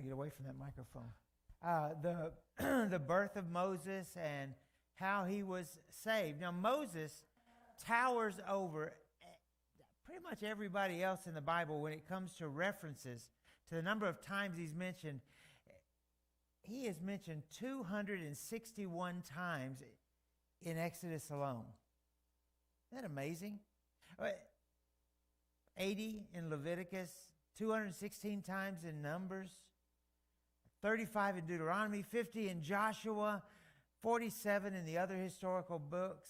to get away from that microphone. The the birth of Moses and how he was saved. Now, Moses towers over pretty much everybody else in the Bible when it comes to references to the number of times he's mentioned. He is mentioned 261 times in Exodus alone. Isn't that amazing? 80 in Leviticus, 216 times in Numbers, 35 in Deuteronomy, 50 in Joshua, 47 in the other historical books,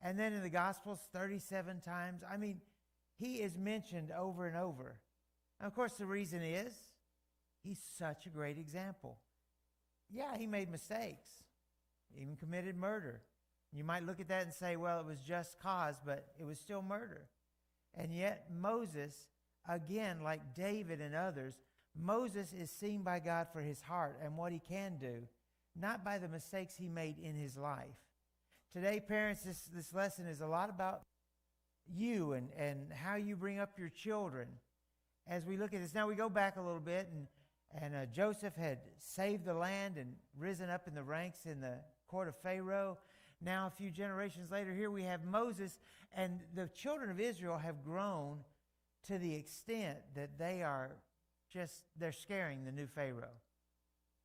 and then in the Gospels, 37 times. I mean, he is mentioned over and over. And of course, the reason is he's such a great example. Yeah, he made mistakes, even committed murder. You might look at that and say, well, it was just cause, but it was still murder. And yet Moses, again, like David and others, Moses is seen by God for his heart and what he can do, not by the mistakes he made in his life. Today, parents, this lesson is a lot about you and how you bring up your children. As we look at this, now we go back a little bit, and Joseph had saved the land and risen up in the ranks in the court of Pharaoh. Now, a few generations later, here we have Moses, and the children of Israel have grown to the extent that they're scaring the new Pharaoh.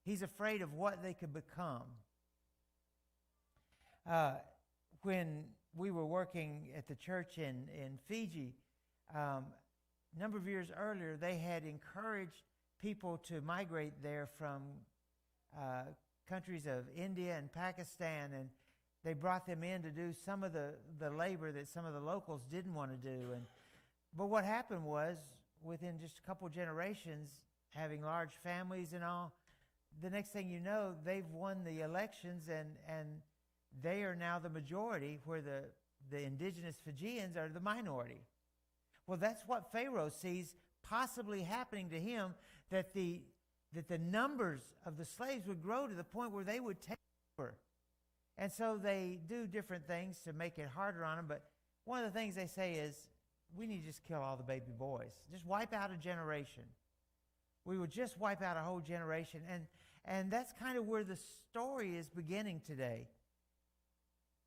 He's afraid of what they could become. When we were working at the church in Fiji, a number of years earlier, they had encouraged people to migrate there from countries of India and Pakistan, and they brought them in to do some of the labor that some of the locals didn't want to do. But what happened was, within just a couple generations, having large families and all, the next thing you know, they've won the elections, and they are now the majority, where the indigenous Fijians are the minority. Well, that's what Pharaoh sees possibly happening to him, that the numbers of the slaves would grow to the point where they would take over. And so they do different things to make it harder on them. But one of the things they say is, we need to just kill all the baby boys. Just wipe out a generation. We would just wipe out a whole generation. And that's kind of where the story is beginning today.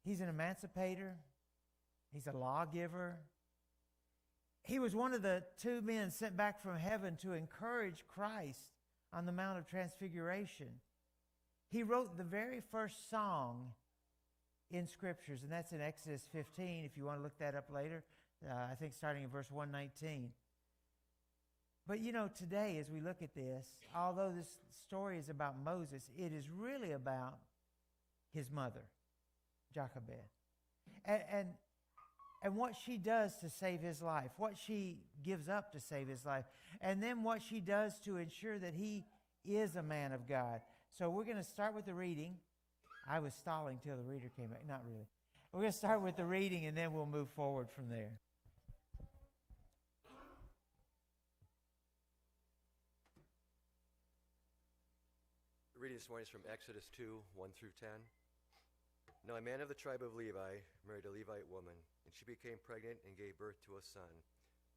He's an emancipator. He's a lawgiver. He was one of the two men sent back from heaven to encourage Christ on the Mount of Transfiguration. He wrote the very first song in Scriptures, and that's in Exodus 15, if you want to look that up later. I think starting in verse 119. But you know, today as we look at this, although this story is about Moses, it is really about his mother, Jochebed. And what she does to save his life, what she gives up to save his life, and then what she does to ensure that he is a man of God. So we're going to start with the reading. I was stalling till the reader came back. Not really. We're going to start with the reading, and then we'll move forward from there. The reading this morning is from Exodus 2, 1 through 10. Now a man of the tribe of Levi married a Levite woman, and she became pregnant and gave birth to a son.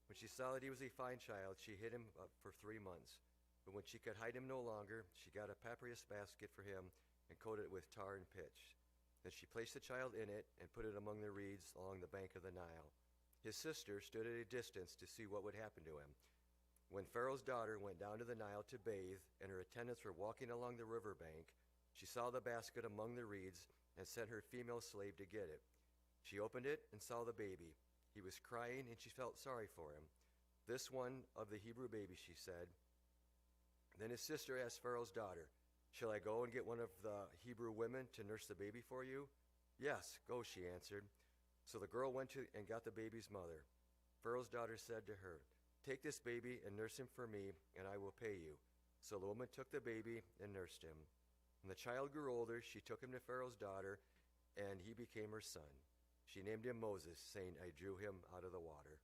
When she saw that he was a fine child, she hid him for 3 months. But when she could hide him no longer, she got a papyrus basket for him and coated it with tar and pitch. Then she placed the child in it and put it among the reeds along the bank of the Nile. His sister stood at a distance to see what would happen to him. When Pharaoh's daughter went down to the Nile to bathe, and her attendants were walking along the river bank, she saw the basket among the reeds and sent her female slave to get it. She opened it and saw the baby. He was crying, and she felt sorry for him. "This one of the Hebrew babies," she said. Then his sister asked Pharaoh's daughter, "Shall I go and get one of the Hebrew women to nurse the baby for you?" "Yes, go," she answered. So the girl went and got the baby's mother. Pharaoh's daughter said to her, "Take this baby and nurse him for me, and I will pay you." So the woman took the baby and nursed him. When the child grew older, she took him to Pharaoh's daughter, and he became her son. She named him Moses, saying, "I drew him out of the water."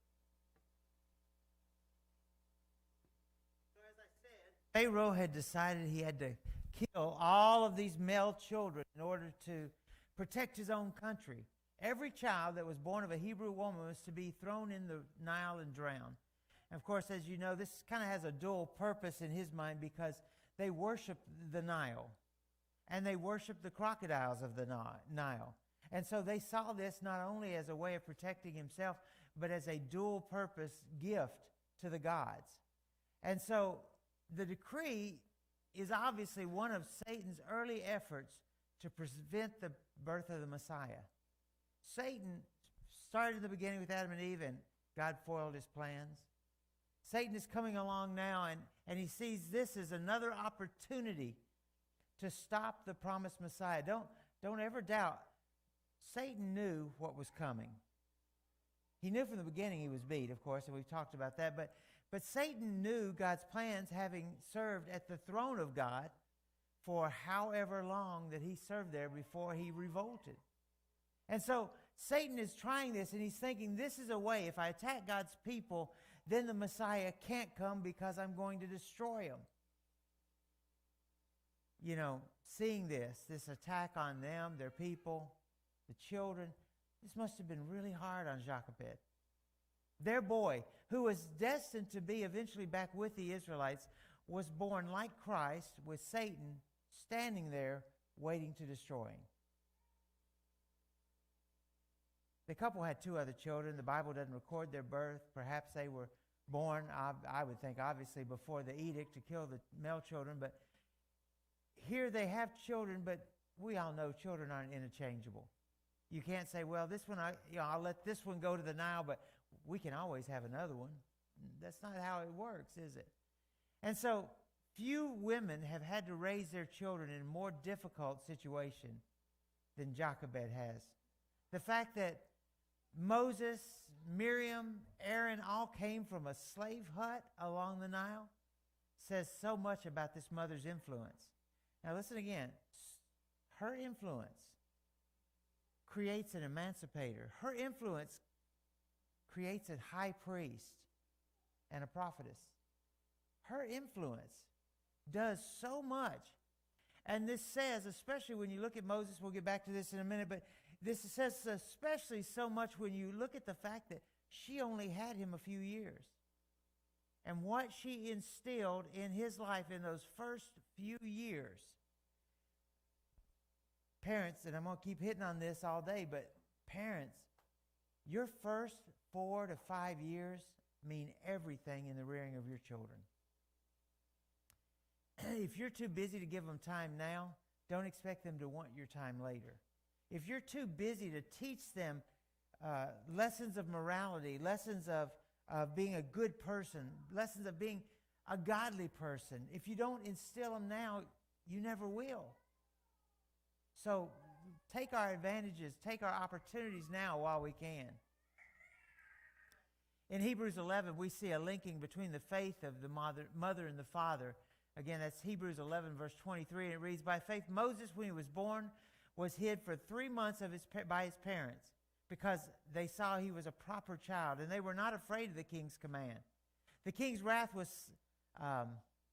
Pharaoh had decided he had to kill all of these male children in order to protect his own country. Every child that was born of a Hebrew woman was to be thrown in the Nile and drowned. And of course, as you know, this kind of has a dual purpose in his mind, because they worshiped the Nile, and they worshiped the crocodiles of the Nile. And so they saw this not only as a way of protecting himself, but as a dual-purpose gift to the gods. And so the decree is obviously one of Satan's early efforts to prevent the birth of the Messiah. Satan started in the beginning with Adam and Eve, and God foiled his plans. Satan is coming along now, and he sees this as another opportunity to stop the promised Messiah. Don't ever doubt, Satan knew what was coming. He knew from the beginning he was beat, of course, and we've talked about that. But Satan knew God's plans, having served at the throne of God for however long that he served there before he revolted. And so Satan is trying this, and he's thinking, this is a way, if I attack God's people, then the Messiah can't come because I'm going to destroy him. You know, seeing this attack on them, their people, the children, this must have been really hard on Jochebed. Their boy, who was destined to be eventually back with the Israelites, was born like Christ, with Satan standing there waiting to destroy him. The couple had 2 other children. The Bible doesn't record their birth. Perhaps they were born, I would think, obviously, before the edict to kill the male children. But here they have children, but we all know children aren't interchangeable. You can't say, well, this one, I'll let this one go to the Nile, but we can always have another one. That's not how it works, is it? And so few women have had to raise their children in a more difficult situation than Jochebed has. The fact that Moses, Miriam, Aaron all came from a slave hut along the Nile says so much about this mother's influence. Now listen again. Her influence creates an emancipator. Her influence creates a high priest and a prophetess. Her influence does so much. And this says, especially when you look at Moses, we'll get back to this in a minute, but this says especially so much when you look at the fact that she only had him a few years. And what she instilled in his life in those first few years. Parents, and I'm going to keep hitting on this all day, but parents, your first 4 to 5 years mean everything in the rearing of your children. If you're too busy to give them time now, don't expect them to want your time later. If you're too busy to teach them lessons of morality, lessons of being a good person, lessons of being a godly person, if you don't instill them now, you never will. So take our advantages, take our opportunities now while we can. In Hebrews 11, we see a linking between the faith of the mother and the father. Again, that's Hebrews 11, verse 23, and it reads, by faith Moses, when he was born, was hid for 3 months by his parents, because they saw he was a proper child, and they were not afraid of the king's command. The king's wrath was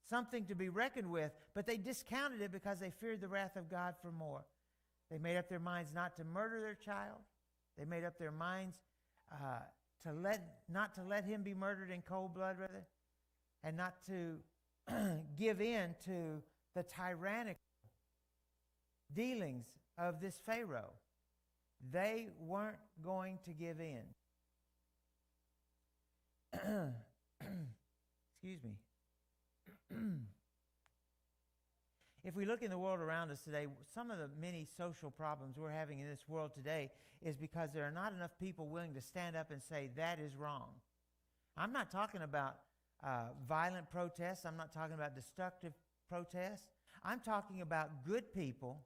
something to be reckoned with, but they discounted it because they feared the wrath of God for more. They made up their minds not to murder their child. They made up their minds not to let him be murdered in cold blood, rather, and not to give in to the tyrannical dealings of this Pharaoh. They weren't going to give in. Excuse me. If we look in the world around us today, some of the many social problems we're having in this world today is because there are not enough people willing to stand up and say, that is wrong. I'm not talking about violent protests. I'm not talking about destructive protests. I'm talking about good people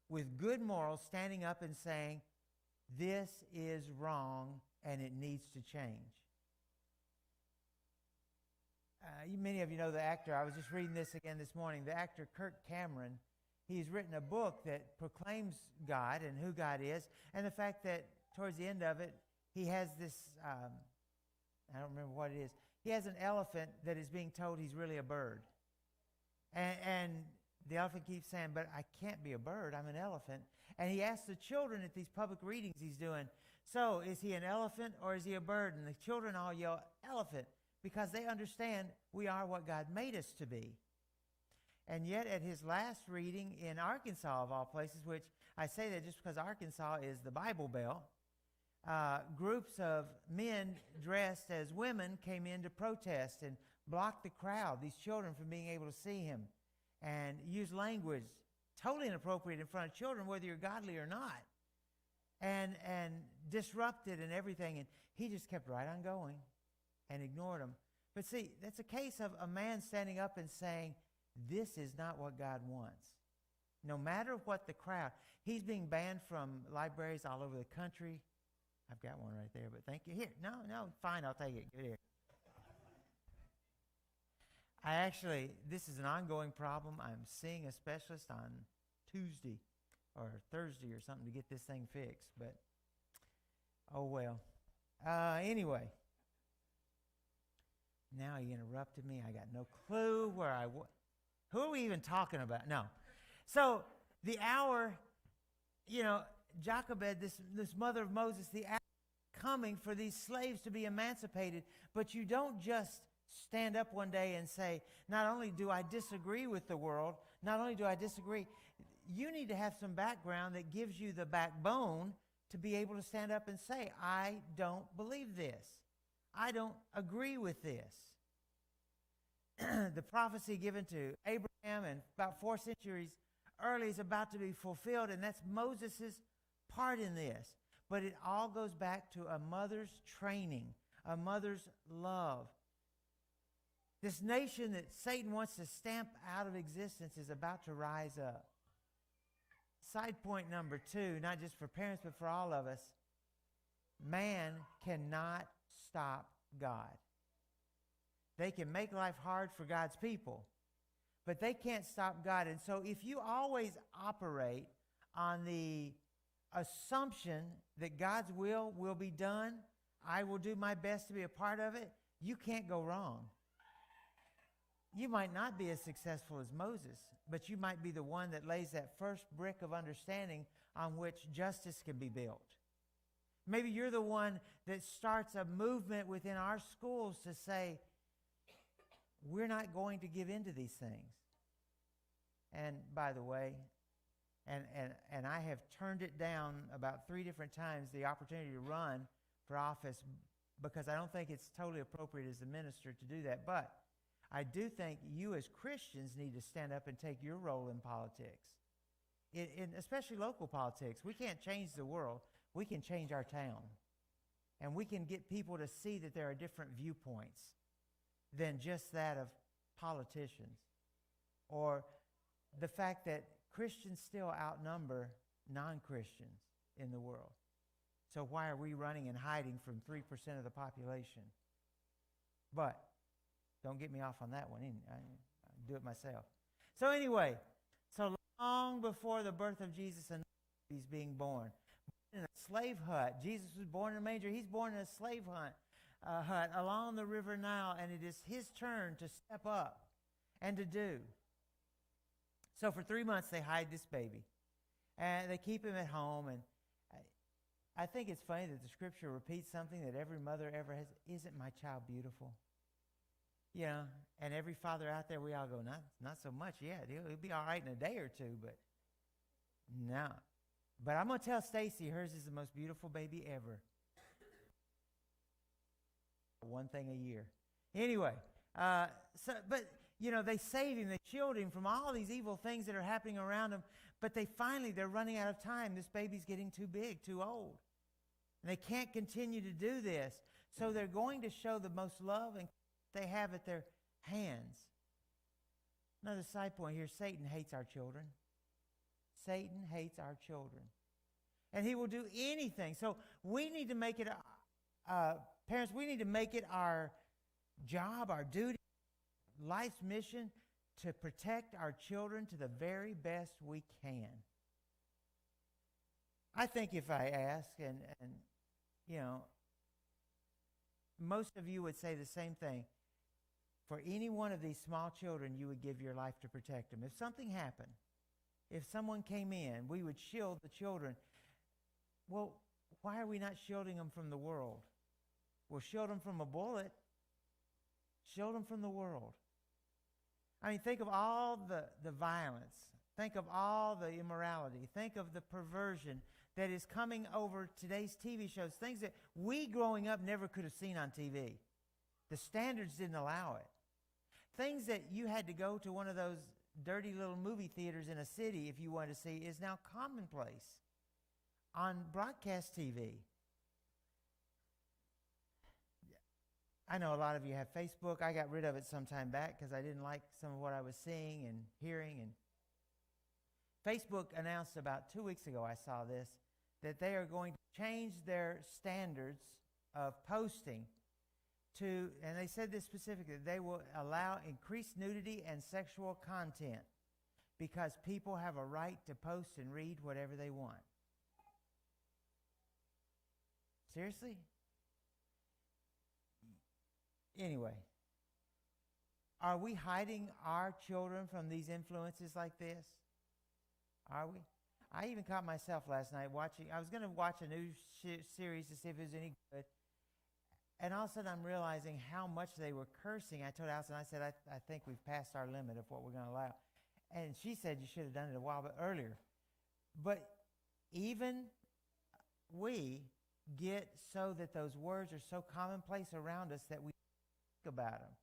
with good morals standing up and saying, this is wrong and it needs to change. Many of you know the actor. I was just reading this again this morning. The actor Kirk Cameron, he's written a book that proclaims God and who God is, and the fact that towards the end of it, he has this, I don't remember what it is. He has an elephant that is being told he's really a bird. And the elephant keeps saying, but I can't be a bird, I'm an elephant. And he asks the children at these public readings he's doing, so is he an elephant or is he a bird? And the children all yell, elephant, because they understand we are what God made us to be. And yet at his last reading in Arkansas, of all places, which I say that just because Arkansas is the Bible Belt, groups of men dressed as women came in to protest and block the crowd, these children, from being able to see him, and use language totally inappropriate in front of children, whether you're godly or not, and disrupted and everything. And he just kept right on going and ignored them. But see, that's a case of a man standing up and saying, this is not what God wants. No matter what the crowd. He's being banned from libraries all over the country. I've got one right there, but thank you. Here, no, fine, I'll take it. Get here. This is an ongoing problem. I'm seeing a specialist on Tuesday or Thursday or something to get this thing fixed, but oh well. Anyway, now he interrupted me. I got no clue where I was. Who are we even talking about? No. So the hour, Jochebed, this mother of Moses, the hour coming for these slaves to be emancipated, but you don't just stand up one day and say, not only do I disagree with the world, not only do I disagree, you need to have some background that gives you the backbone to be able to stand up and say, I don't believe this. I don't agree with this. The prophecy given to Abraham and about 4 centuries early is about to be fulfilled, and that's Moses' part in this. But it all goes back to a mother's training, a mother's love. This nation that Satan wants to stamp out of existence is about to rise up. Side point number 2, not just for parents but for all of us, man cannot stop God. They can make life hard for God's people, but they can't stop God. And so if you always operate on the assumption that God's will be done, I will do my best to be a part of it, you can't go wrong. You might not be as successful as Moses, but you might be the one that lays that first brick of understanding on which justice can be built. Maybe you're the one that starts a movement within our schools to say, we're not going to give in to these things. And by the way, and I have turned it down about 3 different times, the opportunity to run for office, because I don't think it's totally appropriate as a minister to do that. But I do think you as Christians need to stand up and take your role in politics, in especially local politics. We can't change the world. We can change our town. And we can get people to see that there are different viewpoints than just that of politicians, or the fact that Christians still outnumber non-Christians in the world. So why are we running and hiding from 3% of the population? But don't get me off on that one. I do it myself. So anyway, so long before the birth of Jesus, and he's being born in a slave hut. Jesus was born in a manger. He's born in a slave hut along the river Nile, and it is his turn to step up and to do. So for 3 months they hide this baby, and they keep him at home. And I think it's funny that the scripture repeats something that every mother ever has. Isn't my child beautiful? And every father out there, we all go, not so much yet. He'll be all right in a day or two, but no. But I'm going to tell Stacy hers is the most beautiful baby ever. One thing a year. Anyway, they save him, they shield him from all these evil things that are happening around him, but they're running out of time. This baby's getting too big, too old. And they can't continue to do this. So they're going to show the most love and they have at their hands. Another side point here, Satan hates our children. Satan hates our children. And he will do anything. So we need to make it, parents, we need to make it our job, our duty, life's mission to protect our children to the very best we can. I think if I ask, and most of you would say the same thing. For any one of these small children, you would give your life to protect them. If something happened, if someone came in, we would shield the children. Well, why are we not shielding them from the world? We'll shield them from a bullet. Shield them from the world. I mean, think of all the violence. Think of all the immorality. Think of the perversion that is coming over today's TV shows, things that we growing up never could have seen on TV. The standards didn't allow it. Things that you had to go to one of those dirty little movie theaters in a city if you wanted to see is now commonplace on broadcast TV. I know a lot of you have Facebook. I got rid of it some time back because I didn't like some of what I was seeing and hearing. And Facebook announced about 2 weeks ago, I saw this, that they are going to change their standards of posting to, and they said this specifically, they will allow increased nudity and sexual content because people have a right to post and read whatever they want. Seriously? Anyway, are we hiding our children from these influences like this? Are we? I even caught myself last night watching, I was going to watch a new series to see if it was any good. And all of a sudden I'm realizing how much they were cursing. I told Allison, I said, I think we've passed our limit of what we're going to allow. And she said you should have done it a while earlier. But even we get so that those words are so commonplace around us that we think about them.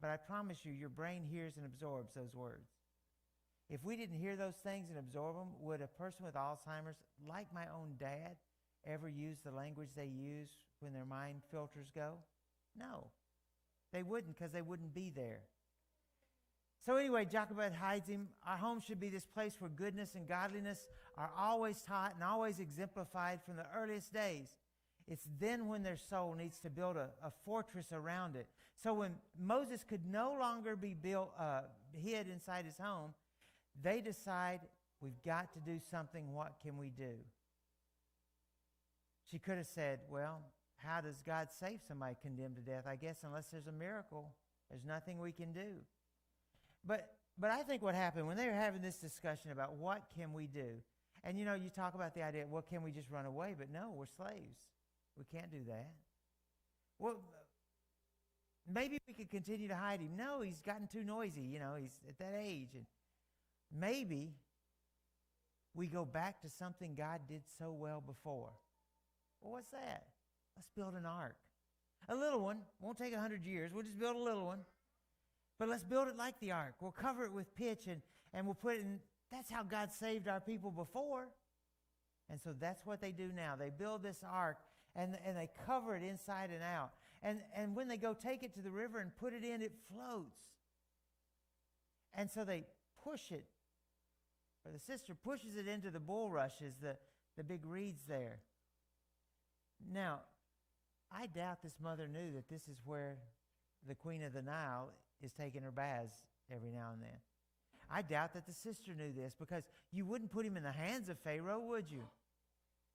But I promise you, your brain hears and absorbs those words. If we didn't hear those things and absorb them, would a person with Alzheimer's, like my own dad, ever use the language they use when their mind filters go? No. They wouldn't, because they wouldn't be there. So anyway, Jochebed hides him. Our home should be this place where goodness and godliness are always taught and always exemplified from the earliest days. It's then when their soul needs to build a fortress around it. So when Moses could no longer be hid inside his home, they decide, we've got to do something. What can we do? She could have said, well, how does God save somebody condemned to death? I guess unless there's a miracle, there's nothing we can do. But I think what happened when they were having this discussion about what can we do, and you talk about the idea, well, can we just run away? But no, we're slaves. We can't do that. Well, maybe we could continue to hide him. No, he's gotten too noisy. He's at that age. And maybe we go back to something God did so well before. Well, what's that? Let's build an ark. A little one. Won't take 100 years. We'll just build a little one. But let's build it like the ark. We'll cover it with pitch and we'll put it in. That's how God saved our people before. And so that's what they do now. They build this ark and they cover it inside and out. And when they go take it to the river and put it in, it floats. And so they push it, or the sister pushes it into the bulrushes, the big reeds there. Now, I doubt this mother knew that this is where the Queen of the Nile is taking her baths every now and then. I doubt that the sister knew this, because you wouldn't put him in the hands of Pharaoh, would you?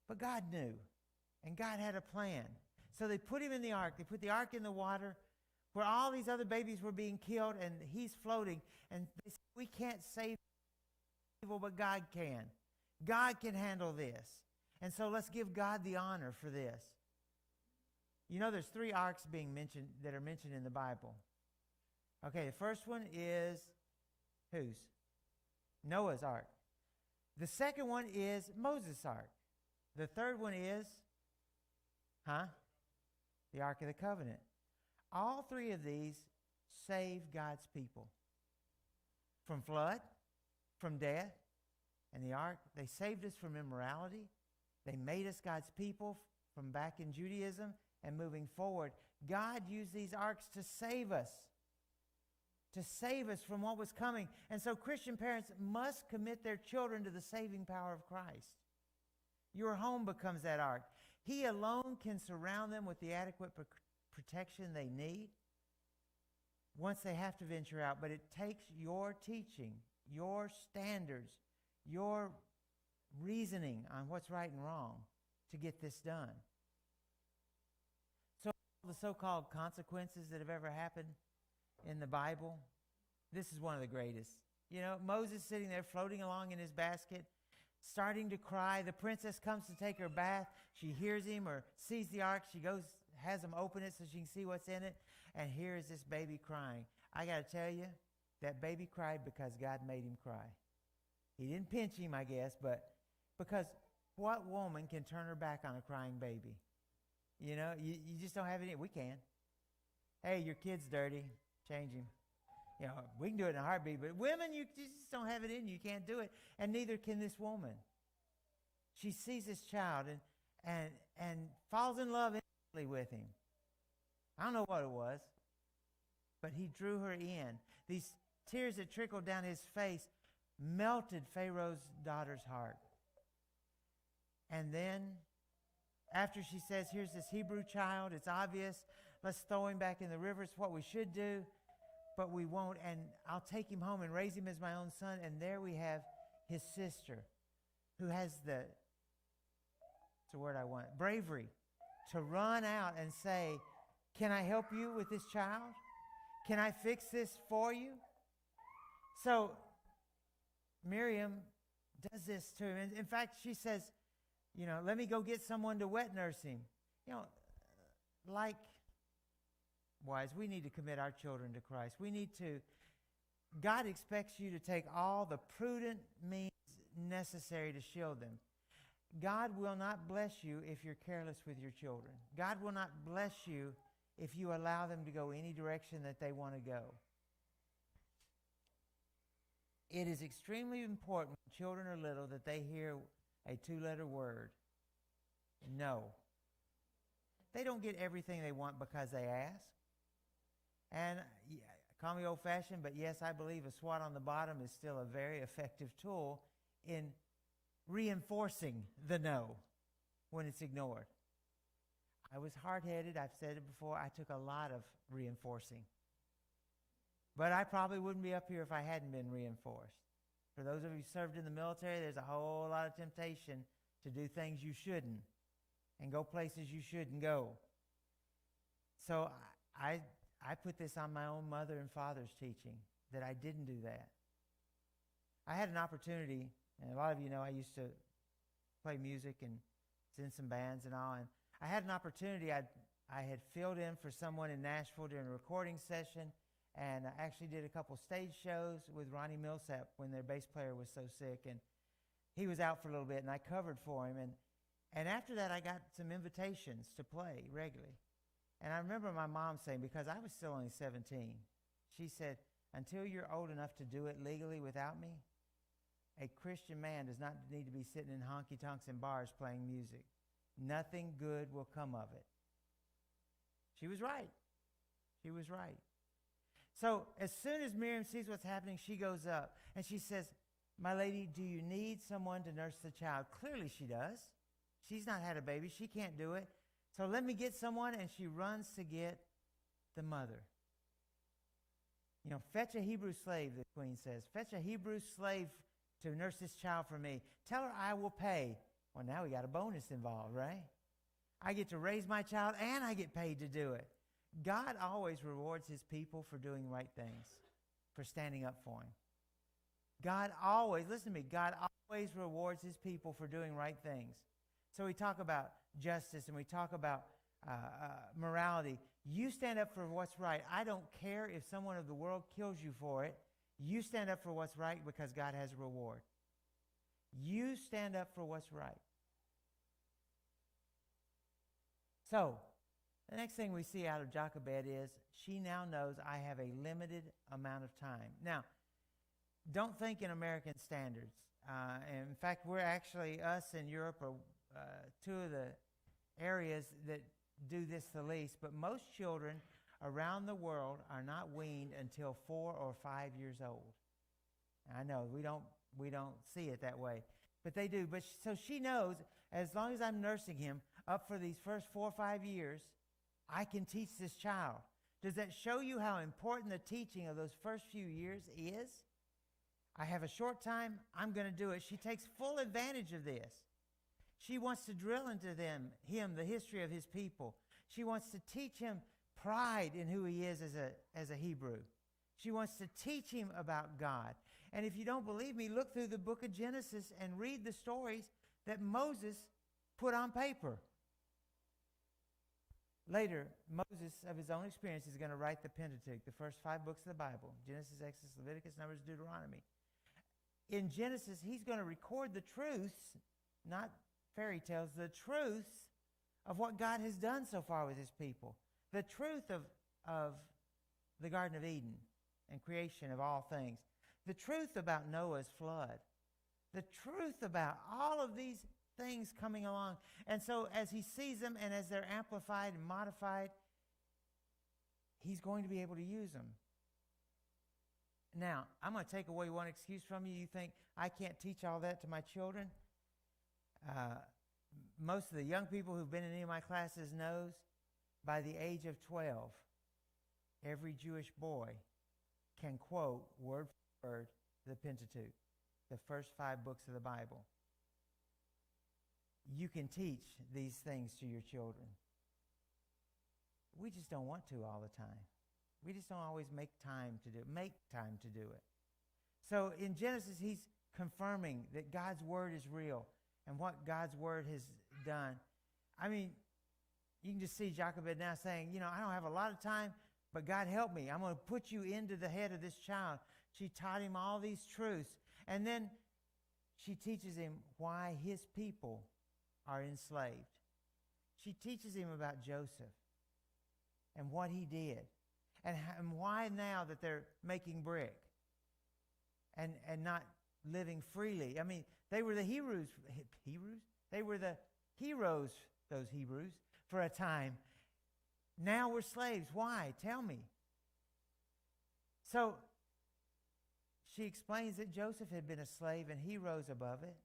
But God knew, and God had a plan. So they put him in the ark. They put the ark in the water where all these other babies were being killed, and he's floating. And they said, we can't save people, but God can. God can handle this. And so let's give God the honor for this. There's 3 arks being mentioned that are mentioned in the Bible. Okay, the first one is whose? Noah's ark. The second one is Moses' ark. The third one is, the Ark of the Covenant. All 3 of these save God's people from flood, from death, and the ark. They saved us from immorality. They made us God's people from back in Judaism and moving forward. God used these arks to save us from what was coming. And so Christian parents must commit their children to the saving power of Christ. Your home becomes that ark. He alone can surround them with the adequate protection they need once they have to venture out. But it takes your teaching, your standards, your reasoning on what's right and wrong to get this done. So the so-called consequences that have ever happened in the Bible, this is one of the greatest. Moses sitting there floating along in his basket, starting to cry. The princess comes to take her bath. She hears him or sees the ark. She goes, has him open it so she can see what's in it. And here is this baby crying. I got to tell you, That baby cried because God made him cry. He didn't pinch him, I guess, but because what woman can turn her back on a crying baby? You know, you just don't have it in. We can. Hey, your kid's dirty. Change him. You know, we can do it in a heartbeat, but women, you just don't have it in you. You can't do it. And neither can this woman. She sees this child and falls in love instantly with him. I don't know what it was, but he drew her in. These tears that trickled down his face melted Pharaoh's daughter's heart. And then, after she says, here's this Hebrew child, it's obvious, let's throw him back in the river, it's what we should do, but we won't, and I'll take him home and raise him as my own son. And there we have his sister, who has the bravery to run out and say, can I help you with this child? Can I fix this for you? So Miriam does this to him. In fact, she says, you know, let me go get someone to wet nurse him. You know, like wise, we need to commit our children to Christ. God expects you to take all the prudent means necessary to shield them. God will not bless you if you're careless with your children. God will not bless you if you allow them to go any direction that they want to go. It is extremely important when children are little that they hear a 2-letter word. No. They don't get everything they want because they ask. And yeah, call me old-fashioned, but yes, I believe a swat on the bottom is still a very effective tool in reinforcing the no when it's ignored. I was hard-headed. I've said it before. I took a lot of reinforcing. But I probably wouldn't be up here if I hadn't been reinforced. For those of you who served in the military, there's a whole lot of temptation to do things you shouldn't and go places you shouldn't go. So I put this on my own mother and father's teaching, that I didn't do that. I had an opportunity, and a lot of you know I used to play music and sing some bands and all, and I had an opportunity. I had filled in for someone in Nashville during a recording session, and I actually did a couple stage shows with Ronnie Millsap when their bass player was so sick, and he was out for a little bit, and I covered for him. And after that, I got some invitations to play regularly. And I remember my mom saying, because I was still only 17, she said, until you're old enough to do it legally without me, a Christian man does not need to be sitting in honky-tonks and bars playing music. Nothing good will come of it. She was right. She was right. So as soon as Miriam sees what's happening, she goes up and she says, my lady, do you need someone to nurse the child? Clearly she does. She's not had a baby. She can't do it. So let me get someone, and she runs to get the mother. You know, fetch a Hebrew slave, the queen says. Fetch a Hebrew slave to nurse this child for me. Tell her I will pay. Well, now we got a bonus involved, right? I get to raise my child, and I get paid to do it. God always rewards his people for doing right things, for standing up for him. God always, listen to me, God always rewards his people for doing right things. So we talk about justice and we talk about morality. You stand up for what's right. I don't care if someone of the world kills you for it. You stand up for what's right because God has a reward. You stand up for what's right. So, the next thing we see out of Jochebed is she now knows I have a limited amount of time. Now, don't think in American standards. In fact, we're actually, us in Europe are two of the areas that do this the least, but most children around the world are not weaned until 4 or 5 years old. I know we don't see it that way, but they do. But so she knows, as long as I'm nursing him up for these first 4 or 5 years, I can teach this child. Does that show you how important the teaching of those first few years is? I have a short time, I'm going to do it. She takes full advantage of this. She wants to drill into him the history of his people. She wants to teach him pride in who he is as a Hebrew. She wants to teach him about God. And if you don't believe me, look through the book of Genesis and read the stories that Moses put on paper. Later, Moses, of his own experience, is going to write the Pentateuch, the first 5 books of the Bible: Genesis, Exodus, Leviticus, Numbers, Deuteronomy. In Genesis, he's going to record the truths, not fairy tales, the truths of what God has done so far with his people. The truth of the Garden of Eden and creation of all things. The truth about Noah's flood. The truth about all of these things coming along. And so as he sees them and as they're amplified and modified, he's going to be able to use them. Now, I'm going to take away one excuse from you. You think, I can't teach all that to my children? Most of the young people who've been in any of my classes knows by the age of 12, every Jewish boy can quote word for word the Pentateuch, the first 5 books of the Bible. You can teach these things to your children. We just don't want to all the time. We just don't always make time to do it. So in Genesis, he's confirming that God's word is real and what God's word has done. I mean, you can just see Jochebed now saying, I don't have a lot of time, but God help me. I'm going to put you into the head of this child. She taught him all these truths. And then she teaches him why his people are enslaved. She teaches him about Joseph and what he did and why now that they're making brick and not living freely. I mean, they were the Hebrews? They were the heroes, those Hebrews, for a time. Now we're slaves. Why? Tell me. So she explains that Joseph had been a slave and he rose above it.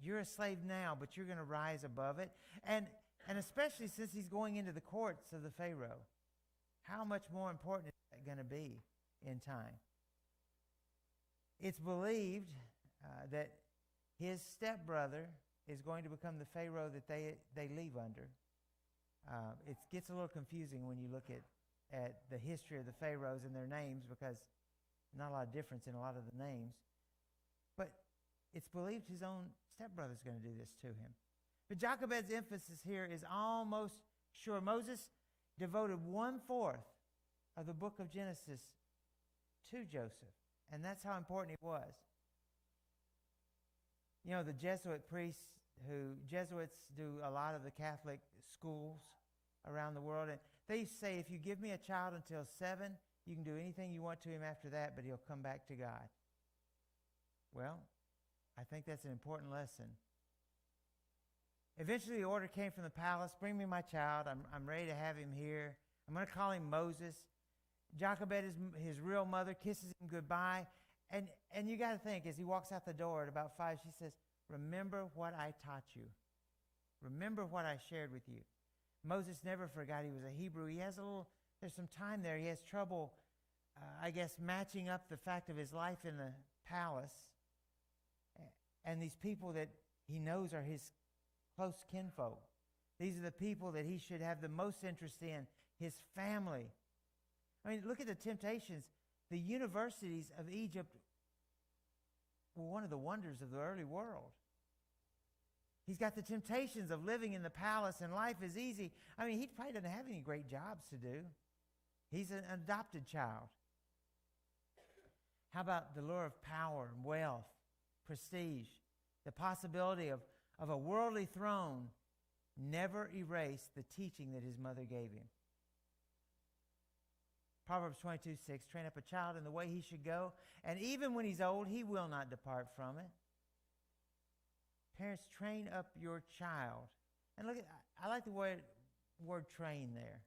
You're a slave now, but you're going to rise above it. And especially since he's going into the courts of the Pharaoh, how much more important is that going to be in time? It's believed that his stepbrother is going to become the Pharaoh that they leave under. It gets a little confusing when you look at the history of the Pharaohs and their names, because not a lot of difference in a lot of the names. But it's believed his own stepbrother is going to do this to him. But Jochebed's emphasis here is almost sure. Moses devoted 1/4 of the book of Genesis to Joseph, and that's how important he was. The Jesuits do a lot of the Catholic schools around the world, and they used to say, if you give me a child until 7, you can do anything you want to him after that, but he'll come back to God. Well, I think that's an important lesson. Eventually, the order came from the palace, bring me my child. I'm ready to have him here. I'm going to call him Moses. Jochebed, his real mother, kisses him goodbye. And you got to think, as he walks out the door at about 5, she says, remember what I taught you. Remember what I shared with you. Moses never forgot he was a Hebrew. There's some time there. He has trouble, matching up the fact of his life in the palace and these people that he knows are his close kinfolk. These are the people that he should have the most interest in, his family. I mean, look at the temptations. The universities of Egypt were one of the wonders of the early world. He's got the temptations of living in the palace, and life is easy. I mean, he probably doesn't have any great jobs to do. He's an adopted child. How about the lure of power and wealth, prestige? The possibility of a worldly throne never erased the teaching that his mother gave him. Proverbs 22:6, train up a child in the way he should go, and even when he's old, he will not depart from it. Parents, train up your child. And look, I like the word train there.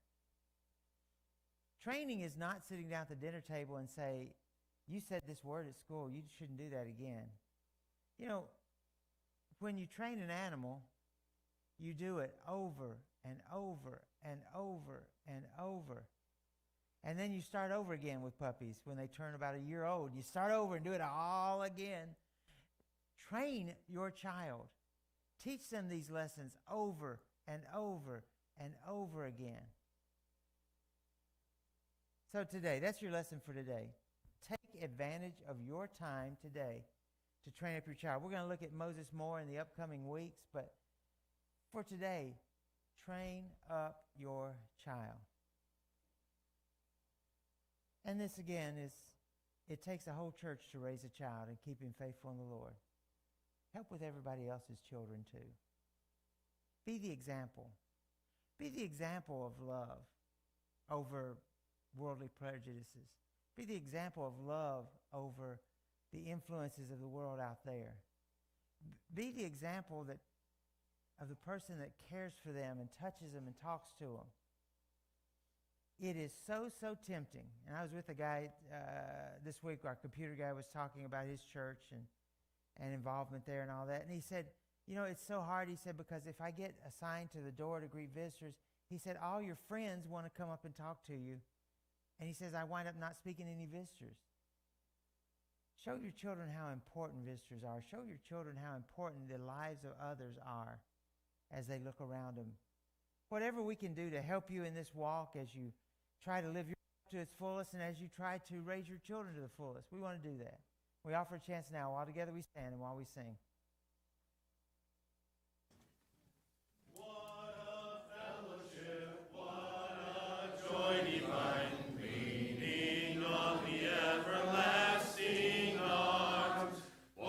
Training is not sitting down at the dinner table and say, you said this word at school, you shouldn't do that again. When you train an animal, you do it over and over and over and over. And then you start over again with puppies when they turn about a year old. You start over and do it all again. Train your child. Teach them these lessons over and over and over again. So today, that's your lesson for today. Take advantage of your time today to train up your child. We're going to look at Moses more in the upcoming weeks, but for today, train up your child. And this again it takes a whole church to raise a child and keep him faithful in the Lord. Help with everybody else's children too. Be the example. Be the example of love over worldly prejudices. Be the example of love over the influences of the world out there. Be the example of the person that cares for them and touches them and talks to them. It is so tempting. And I was with a guy this week, our computer guy was talking about his church and involvement there and all that. And he said, you know, it's so hard, he said, because if I get assigned to the door to greet visitors, he said, all your friends want to come up and talk to you. And he says, I wind up not speaking to any visitors. Show your children how important visitors are. Show your children how important the lives of others are as they look around them. Whatever we can do to help you in this walk as you try to live your life to its fullest and as you try to raise your children to the fullest, we want to do that. We offer a chance now. While together we stand and while we sing.